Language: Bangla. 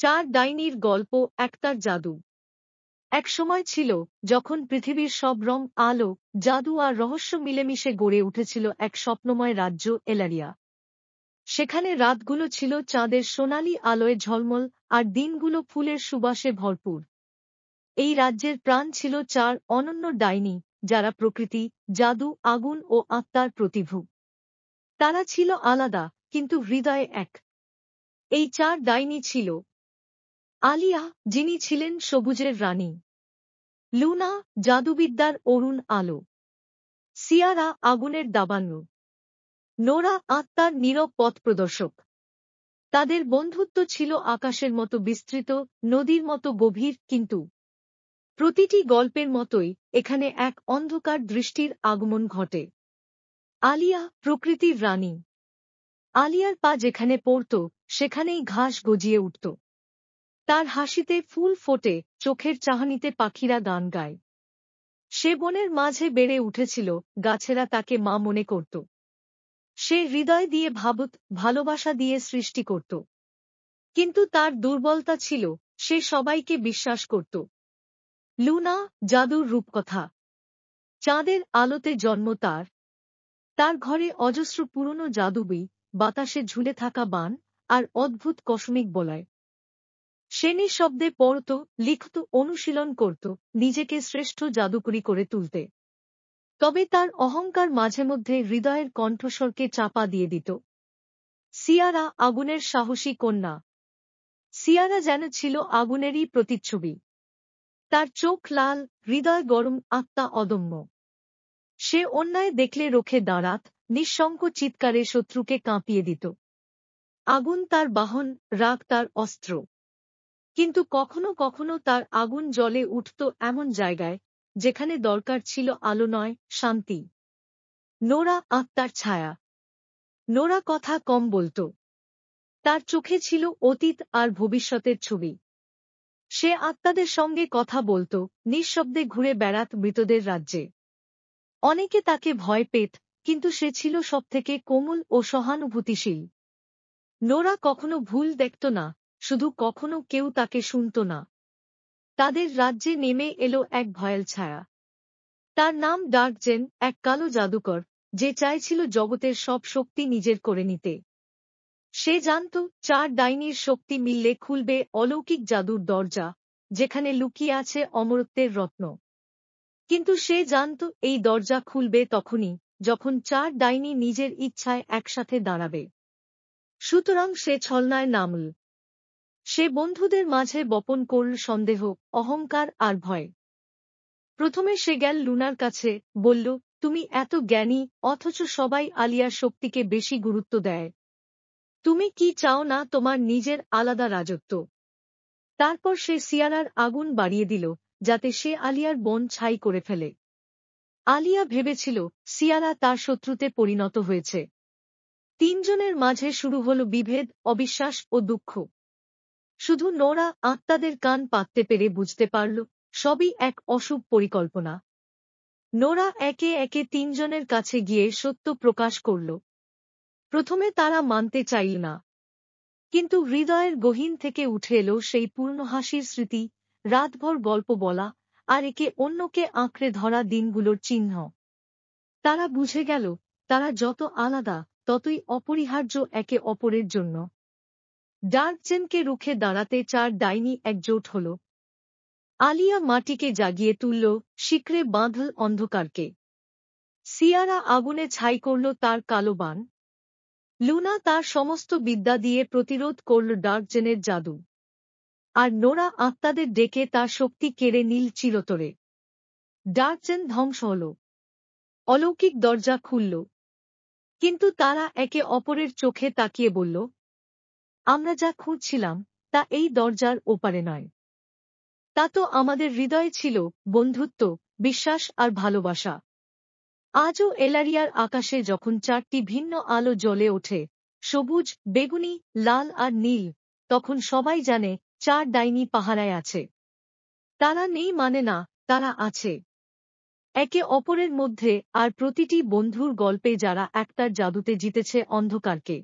চার ডাইনির গল্প একতার জাদু। এক সময় ছিল যখন পৃথিবীর সব রং, আলো, জাদু আর রহস্য মিলেমিশে গড়ে উঠেছিল এক স্বপ্নময় রাজ্য এলারিয়া। সেখানে রাতগুলো ছিল চাঁদের সোনালি আলোয় ঝলমল, আর দিনগুলো ফুলের সুবাসে ভরপুর। এই রাজ্যের প্রাণ ছিল চার অনন্য ডাইনি, যারা প্রকৃতি, জাদু, আগুন ও আত্মার প্রতিভূ। তারা ছিল আলাদা, কিন্তু হৃদয়ে এক। এই চার ডাইনি ছিল আলিয়া, যিনি ছিলেন সবুজের রানী; লুনা, জাদুবিদ্যার অরুণ আলো; সিয়ারা, আগুনের দাবানল; নোরা, আত্মার নীরব পথ প্রদর্শক। তাদের বন্ধুত্ব ছিল আকাশের মতো বিস্তৃত, নদীর মতো গভীর, কিন্তু প্রতিটি গল্পের মতোই এখানে এক অন্ধকার দৃষ্টির আগমন ঘটে। আলিয়া, প্রকৃতির রানী। আলিয়ার পা যেখানে পড়ত, সেখানেই ঘাস গজিয়ে উঠত। তার হাসিতে ফুল ফোটে, চোখের চাহনিতে পাখিরা গান গায়। সে বনের মাঝে বেড়ে উঠেছিল, গাছেরা তাকে মা মনে করত। সে হৃদয় দিয়ে ভাবত, ভালোবাসা দিয়ে সৃষ্টি করত। কিন্তু তার দুর্বলতা ছিল, সে সবাইকে বিশ্বাস করত। লুনা, জাদুর রূপকথা। চাঁদের আলোতে জন্ম তার। তার ঘরে অজস্র পুরনো জাদুবই, বাতাসে ঝুলে থাকা বান, আর অদ্ভুত কসমিক বলয়। সে নিঃশব্দে পড়ত, লিখত, অনুশীলন করত, নিজেকে শ্রেষ্ঠ জাদুকরী করে তুলতে। তবে তার অহংকার মাঝে মধ্যে হৃদয়ের কণ্ঠস্বরকে চাপা দিয়ে দিত। সিয়ারা, আগুনের সাহসী কন্যা। সিয়ারা যেন ছিল আগুনেরই প্রতিচ্ছবি। তার চোখ লাল, হৃদয় গরম, আত্মা অদম্য। সে অন্যায় দেখলে রুখে দাঁড়াত, নিঃশঙ্ক চিৎকারে শত্রুকে কাঁপিয়ে দিত। আগুন তার বাহন, রাগ তার অস্ত্র। কিন্তু কখনো কখনো তার আগুন জ্বলে উঠত এমন জায়গায়, যেখানে দরকার ছিল আলো নয়, শান্তি। নোরা, আত্মার ছায়া। নোরা কথা কম বলত। তার চোখে ছিল অতীত আর ভবিষ্যতের ছবি। সে আত্মাদের সঙ্গে কথা বলত, নিঃশব্দে ঘুরে বেড়াত মৃতদের রাজ্যে। অনেকে তাকে ভয় পেত, কিন্তু সে ছিল সবথেকে কোমল ও সহানুভূতিশীল। নোরা কখনো ভুল দেখত না, শুধু কখনো কেউ তাকে শুনত না। তাদের রাজ্যে নেমে এলো এক ভয়াল ছায়া। তার নাম ডার্কজেন, এক কালো জাদুকর, যে চাইছিল জগতের সব শক্তি নিজের করে নিতে। সে জানত, চার ডাইনির শক্তি মিললে খুলবে অলৌকিক জাদুর দরজা, যেখানে লুকিয়ে আছে অমরত্বের রত্ন। কিন্তু সে জানত, এই দরজা খুলবে তখনই, যখন চার ডাইনি নিজের ইচ্ছায় একসাথে দাঁড়াবে। সুতরাং সে ছলনায় নামল। সে বন্ধুদের মাঝে বপন করল সন্দেহ, অহংকার আর ভয়। প্রথমে সে গেল লুনার কাছে, বলল, তুমি এত জ্ঞানী, অথচ সবাই আলিয়ার শক্তিকে বেশি গুরুত্ব দেয়। তুমি কি চাও না তোমার নিজের আলাদা রাজত্ব? তারপর সে সিয়ারার আগুন বাড়িয়ে দিল, যাতে সে আলিয়ার বন ছাই করে ফেলে। আলিয়া ভেবেছিল সিয়ারা তার শত্রুতে পরিণত হয়েছে। তিনজনের মাঝে শুরু হল বিভেদ, অবিশ্বাস ও দুঃখ। শুধু নোরা, আত্মাদের কান পাততে পেরে বুঝতে পারল, সবই এক অশুভ পরিকল্পনা। নোরা একে একে তিনজনের কাছে গিয়ে সত্য প্রকাশ করল। প্রথমে তারা মানতে চাইল না। কিন্তু হৃদয়ের গহীন থেকে উঠে এলো সেই পূর্ণ হাসির স্মৃতি, রাতভর গল্প বলা, আর একে অন্যকে আঁকড়ে ধরা দিনগুলোর চিহ্ন। তারা বুঝে গেল, তারা যত আলাদা, ততই অপরিহার্য একে অপরের জন্য। ডার্কজেনকে রুখে দাঁড়াতে চার ডাইনি একজোট হল। আলিয়া মাটিকে জাগিয়ে তুলল, শিকড়ে বাঁধল অন্ধকারকে। সিয়ারা আগুনে ছাই করল তার কালো বান। লুনা তার সমস্ত বিদ্যা দিয়ে প্রতিরোধ করল ডার্কজেনের জাদু। আর নোরা আত্মাদের ডেকে তার শক্তি কেড়ে নিল চিরতরে। ডার্কজেন ধ্বংস হল। অলৌকিক দরজা খুলল। কিন্তু তারা একে অপরের চোখে তাকিয়ে বলল, আমরা যা খুঁজছিলাম, তা এই দরজার ওপারে নয়। তা তো আমাদের হৃদয়ে ছিল, বন্ধুত্ব, বিশ্বাস আর ভালোবাসা। আজও এলারিয়ার আকাশে যখন চারটি ভিন্ন আলো জ্বলে ওঠে, সবুজ, বেগুনি, লাল আর নীল, তখন সবাই জানে চার ডাইনি পাহারায় আছে। তারা নেই মানে না, তারা আছে একে অপরের মধ্যে, আর প্রতিটি বন্ধুর গল্পে যারা একতার জাদুতে জিতেছে অন্ধকারকে।